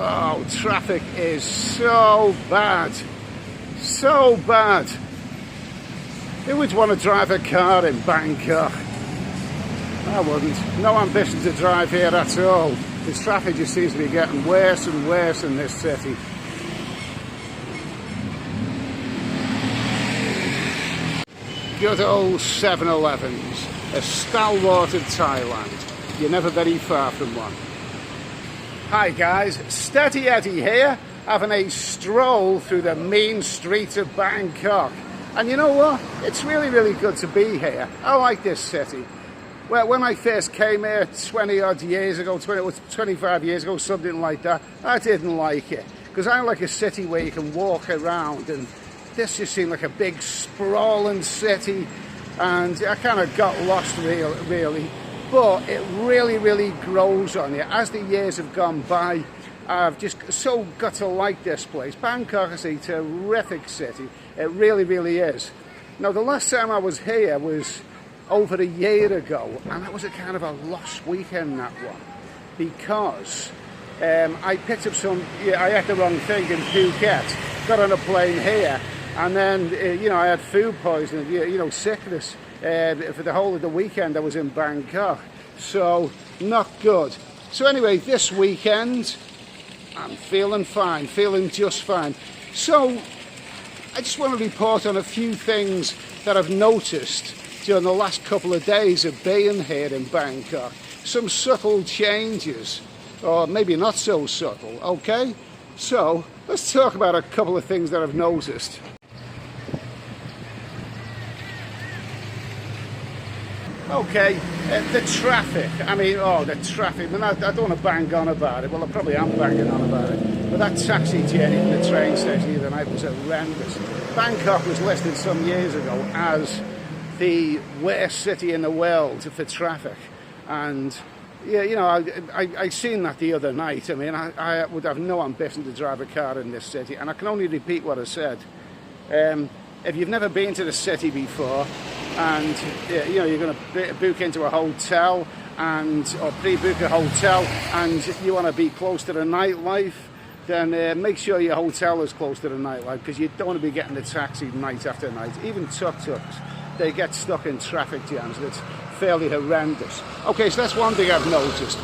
Oh, traffic is so bad. So bad. Who would want to drive a car in Bangkok? I wouldn't. No ambition to drive here at all. This traffic just seems to be getting worse and worse in this city. Good old 7-Elevens, a stalwart of Thailand. You're never very far from one. Hi guys, Steady Eddie here, having a stroll through the main streets of Bangkok. And you know what? It's really good to be here. I like this city. Well, when I first came here 20 odd years ago, 25 years ago, something like that, I didn't like it. Because I like a city where you can walk around, and this just seemed like a big sprawling city, and I kind of got lost really. But it really grows on you. As the years have gone by, I've just so got to like this place. Bangkok is a terrific city. It really is. Now, the last time I was here was over a year ago, and that was a kind of a lost weekend, that one, because I picked up I ate the wrong thing in Phuket, got on a plane here, and then, I had food poisoning, sickness. For the whole of the weekend I was in Bangkok, so not good. So anyway, this weekend I'm feeling fine, feeling just fine. So I just want to report on a few things that I've noticed during the last couple of days of being here in Bangkok. Some subtle changes, or maybe not so subtle, okay? So let's talk about a couple of things that I've noticed. Okay, the traffic. The traffic. I don't want to bang on about it. Well, I probably am banging on about it. But that taxi journey from the train station the other night was horrendous. Bangkok was listed some years ago as the worst city in the world for traffic. And, I seen that the other night. I would have no ambition to drive a car in this city. And I can only repeat what I said. If you've never been to the city before, and you're going to book into a hotel or pre-book a hotel, and you want to be close to the nightlife, then make sure your hotel is close to the nightlife, because you don't want to be getting a taxi night after night. Even tuk-tuks, they get stuck in traffic jams, and it's fairly horrendous. Okay, so that's one thing I've noticed.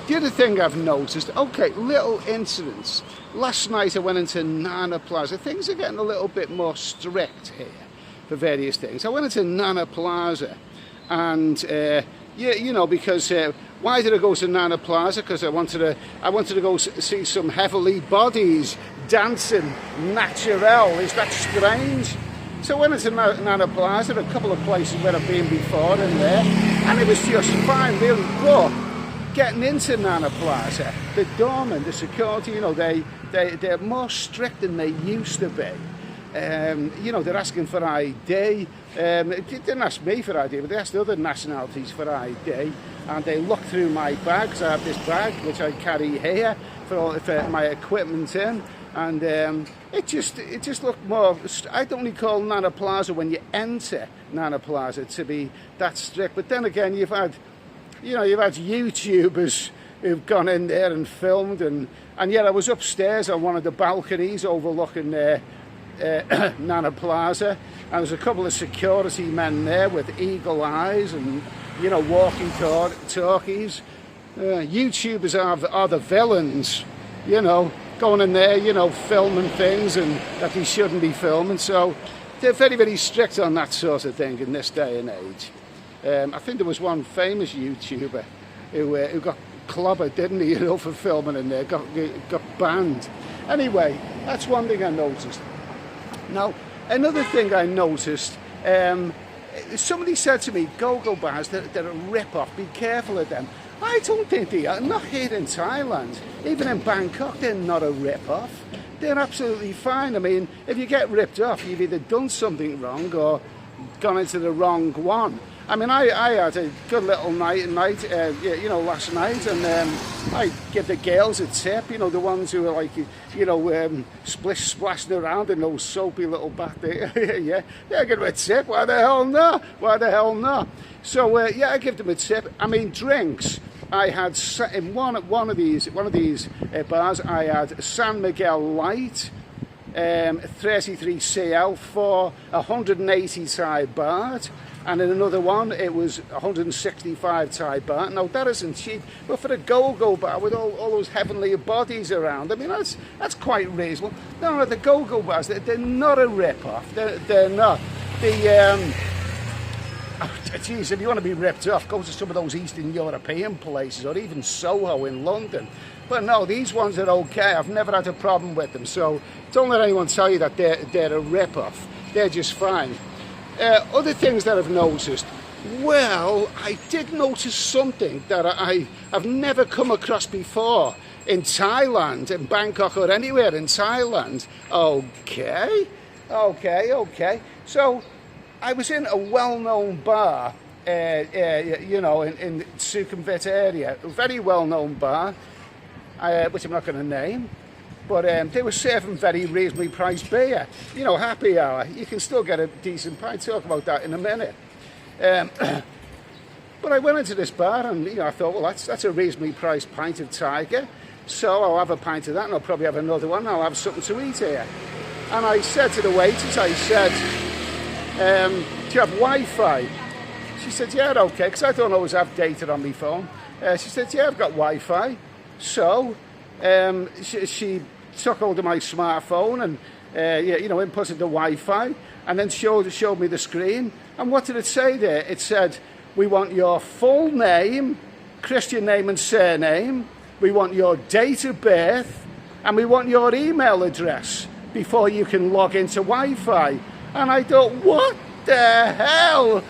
The other thing I've noticed, little incidents. Last night I went into Nana Plaza. Things are getting a little bit more strict here for various things. I went into Nana Plaza, and because why did I go to Nana Plaza? Because I wanted to go see some heavenly bodies dancing natural. Is that strange? So I went into Nana Plaza, a couple of places where I've been before in there, and it was just fine, really. But getting into Nana Plaza, the doorman, the security, they're more strict than they used to be. They're asking for ID. They didn't ask me for ID, but they asked other nationalities for ID. And they looked through my bags. I have this bag which I carry here for my equipment in, and it just looked more. I'd only call Nana Plaza when you enter Nana Plaza to be that strict. But then again, you've had YouTubers who've gone in there and filmed, and yet I was upstairs on one of the balconies overlooking Nana Plaza, and there's a couple of security men there with eagle eyes and walking talkies. YouTubers are the villains, going in there, filming things and that they shouldn't be filming. So they're very strict on that sort of thing in this day and age. I think there was one famous YouTuber who got clobbered, didn't he, for filming in there, got banned. Anyway, that's one thing I noticed. Now, another thing I noticed, somebody said to me, go-go bars, they're a rip-off, be careful of them. I don't think they are, not here in Thailand. Even in Bangkok, they're not a rip-off. They're absolutely fine. If you get ripped off, you've either done something wrong or gone into the wrong one. I had a good little night last night, and I give the girls a tip, the ones who are like, splashing around in those soapy little bath. yeah, I give them a tip. Why the hell not? So, I give them a tip. Drinks. I had in one of these bars, I had San Miguel Light, 33CL for 180 Thai baht, and in another one it was 165 Thai baht. Now that isn't cheap, but for a go-go bar with all those heavenly bodies around, I mean that's quite reasonable. No, the go-go bars, they're not a rip-off. They're not. Geez, if you want to be ripped off, go to some of those Eastern European places, or even Soho in London. But no, these ones are okay. I've never had a problem with them. So don't let anyone tell you that they're a rip-off. They're just fine. Other things that I've noticed. Well, I did notice something that I've never come across before in Thailand, in Bangkok or anywhere in Thailand. Okay. So I was in a well-known bar, you know, in Sukhumvit area, a very well-known bar, which I'm not going to name, but they were serving very reasonably priced beer. You know, happy hour. You can still get a decent pint. Talk about that in a minute. But I went into this bar and, you know, I thought, well, that's a reasonably priced pint of Tiger, so I'll have a pint of that and I'll probably have another one and I'll have something to eat here. And I said to the waiters, I said, do you have Wi-Fi? She said, yeah, okay, because I don't always have data on my phone. She said, yeah, I've got Wi-Fi. So she took hold of my smartphone and, you know, inputted the Wi-Fi and then showed me the screen. And what did it say there? It said, we want your full name, Christian name and surname, we want your date of birth, and we want your email address before you can log into Wi-Fi. And I thought, what the hell?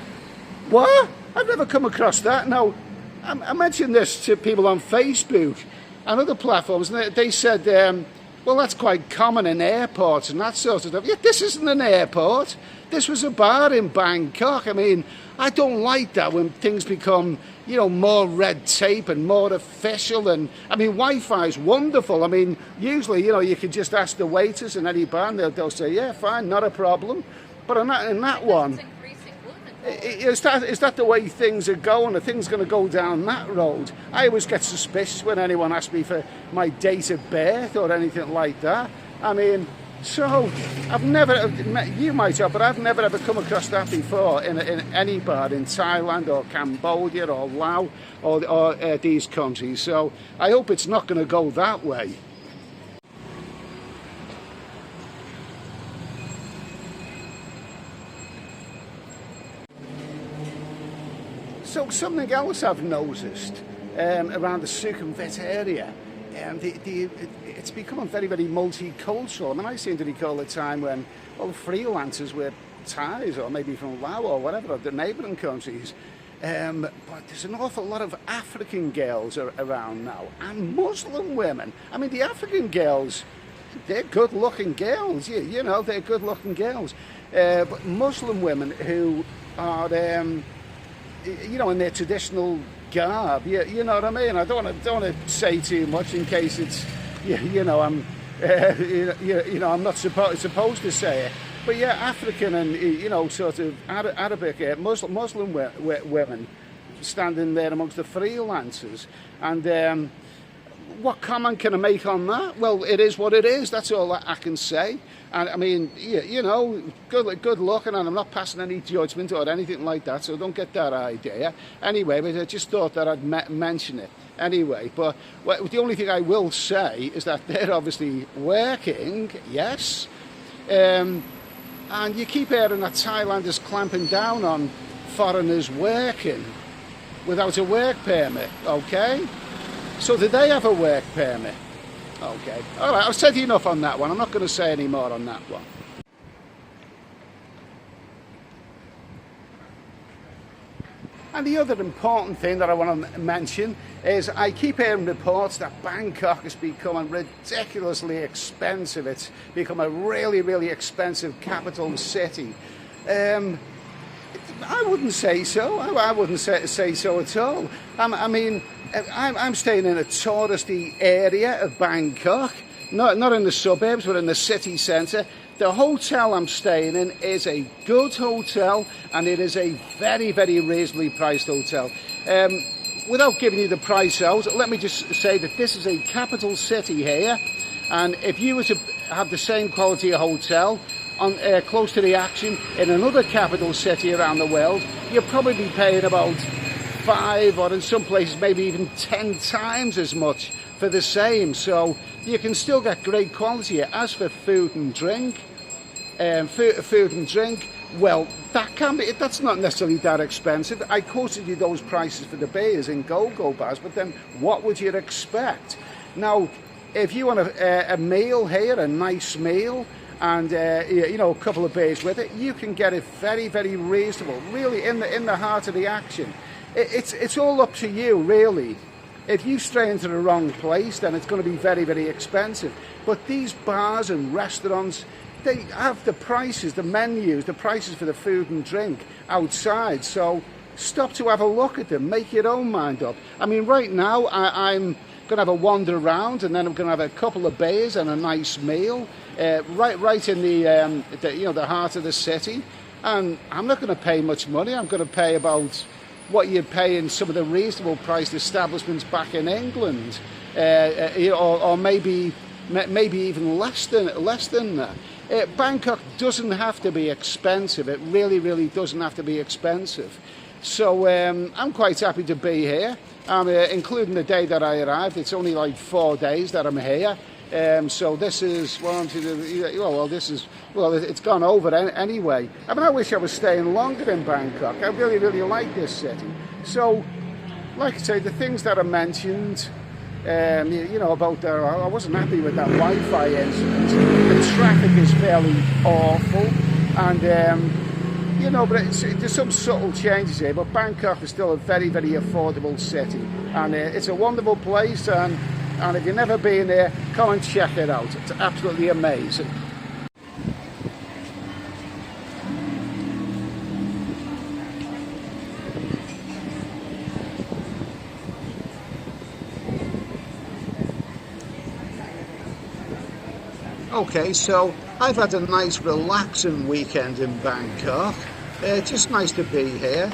What? I've never come across that. Now, I mentioned this to people on Facebook and other platforms, and they said, well, that's quite common in airports and that sort of stuff. Yeah, this isn't an airport. This was a bar in Bangkok. I mean, I don't like that when things become, you know, more red tape and more official. And I mean, Wi-Fi is wonderful. I mean, usually, you know, you can just ask the waiters in any bar and they'll say, yeah, fine, not a problem. But in that one, is that the way things are going? Are things going to go down that road? I always get suspicious when anyone asks me for my date of birth or anything like that. I mean, so I've never, you might have, but I've never ever come across that before in any bar in Thailand or Cambodia or Laos or these countries. So I hope it's not going to go that way. So something else I've noticed around the Sukhumvit area, it's becoming very, very multicultural. I mean, I seem to recall a time when all the freelancers were Thais or maybe from Laos or whatever, the neighbouring countries. But there's an awful lot of African girls around now, and Muslim women. I mean, the African girls, they're good-looking girls, you know, they're good-looking girls. But Muslim women who are, you know, in their traditional garb, you know what I mean? I don't want to say too much in case it's, you know, I'm, you know, I'm not supposed to say it. But yeah, African and, you know, sort of Arabic, Muslim women standing there amongst the freelancers. And what comment can I make on that? Well, it is what it is. That's all I can say. And I mean, you know, good looking, and I'm not passing any judgment or anything like that, so don't get that idea. Anyway, but I just thought that I'd mention it. Anyway, but the only thing I will say is that they're obviously working, yes. And you keep hearing that Thailand is clamping down on foreigners working without a work permit, okay? So do they have a work permit? Okay. All right, I've said enough on that one. I'm not going to say any more on that one. And the other important thing that I want to mention is I keep hearing reports that Bangkok is becoming ridiculously expensive. It's become a really, really expensive capital city. I wouldn't say so. I wouldn't say so at all. I mean, I'm staying in a touristy area of Bangkok, not in the suburbs, but in the city centre. The hotel I'm staying in is a good hotel, and it is a very, very reasonably priced hotel. without giving you the price out, let me just say that this is a capital city here, and if you were to have the same quality of hotel on close to the action in another capital city around the world, you'll probably be paying about 5, or in some places maybe even 10 times as much for the same. So you can still get great quality here. As for food and drink, well, that's not necessarily that expensive. I quoted you those prices for the beers in go-go bars, but then what would you expect? Now, if you want a meal here, a nice meal, and you know, a couple of beers with it, you can get it very, very reasonable, really in the heart of the action. It's all up to you, really. If you stray into the wrong place, then it's going to be very, very expensive. But these bars and restaurants, they have the prices, the menus, the prices for the food and drink outside. So stop to have a look at them, make your own mind up. I mean, right now I'm going to have a wander around, and then I'm going to have a couple of beers and a nice meal, right in the heart of the city. And I'm not going to pay much money. I'm going to pay about what you'd pay in some of the reasonable priced establishments back in England, or maybe even less than that. Bangkok doesn't have to be expensive. It really, really doesn't have to be expensive. So I'm quite happy to be here. Including the day that I arrived, it's only like 4 days that I'm here. So this is it's gone over anyway. I mean, I wish I was staying longer in Bangkok. I really, really like this city. So, like I say, the things that I mentioned, about I wasn't happy with that Wi-Fi incident. The traffic is fairly awful, and but there's some subtle changes here. But Bangkok is still a very, very affordable city, and it's a wonderful place. And if you've never been there, come and check it out. It's absolutely amazing. Okay, so I've had a nice relaxing weekend in Bangkok. Just nice to be here.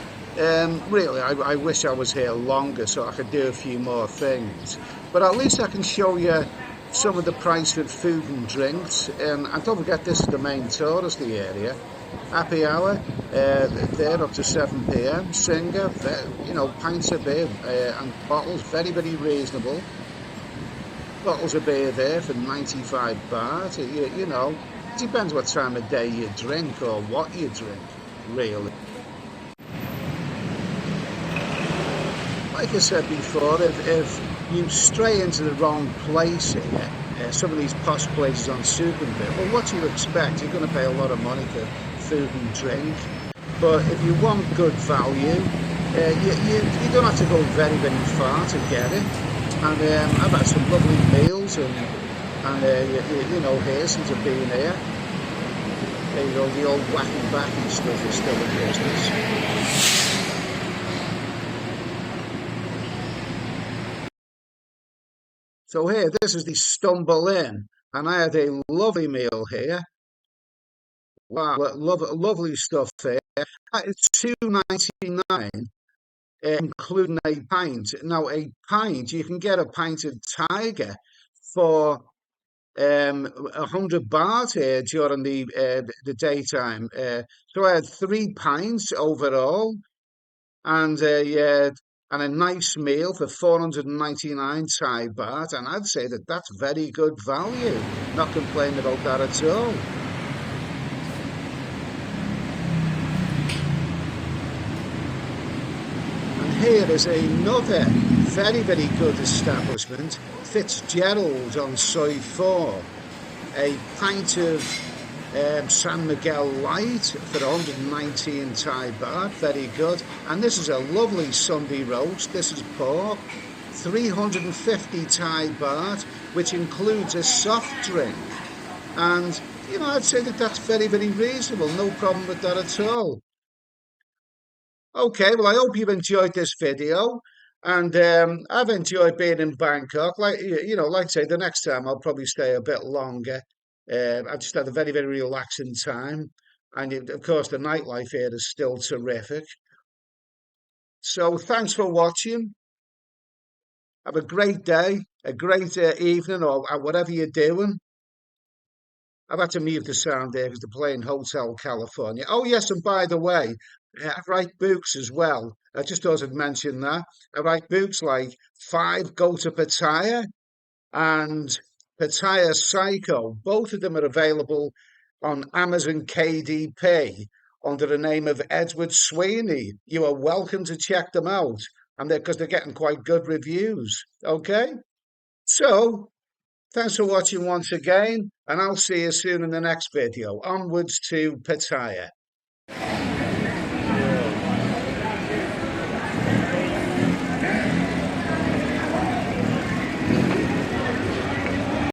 Really, I wish I was here longer so I could do a few more things. But at least I can show you some of the price of food and drinks. And don't forget, this is the main touristy area. Happy hour, there up to 7 p.m. Singer, pints of beer and bottles, very, very reasonable. Bottles of beer there for 95 baht. It depends what time of day you drink or what you drink, really. Like I said before, if you stray into the wrong place here, some of these posh places on Sukhumvit, well, what do you expect? You're going to pay a lot of money for food and drink. But if you want good value, you don't have to go very, very far to get it. And I've had some lovely meals, and here since I've been here. There you go, the old wacky backy stuff is still in business. So here, this is the Stumble Inn, and I had a lovely meal here. Wow, lovely stuff here. It's $2.99, including a pint. Now, a pint, you can get a pint of Tiger for 100 baht here during the daytime. So I had 3 pints overall, and a nice meal for 499 Thai baht, and I'd say that that's very good value. Not complaining about that at all. And here is another very, very good establishment, Fitzgerald on Soi 4. A pint of San Miguel Light for 119 Thai baht, very good. And this is a lovely Sunday roast. This is pork, 350 Thai baht, which includes a soft drink. And, I'd say that that's very, very reasonable. No problem with that at all. Okay, well, I hope you've enjoyed this video. And I've enjoyed being in Bangkok. Like I say, the next time I'll probably stay a bit longer. I just had a very, very relaxing time. And of course, the nightlife here is still terrific. So thanks for watching. Have a great day, a great evening, or whatever you're doing. I've had to mute the sound there because they're playing Hotel California. Oh, yes, and by the way, I write books as well. I just thought I'd mention that. I write books like Five Go to Pattaya and Pattaya Psycho. Both of them are available on Amazon KDP under the name of Edward Sweeney. You are welcome to check them out, and they're getting quite good reviews. Okay, so thanks for watching once again, and I'll see you soon in the next video. Onwards to Pattaya.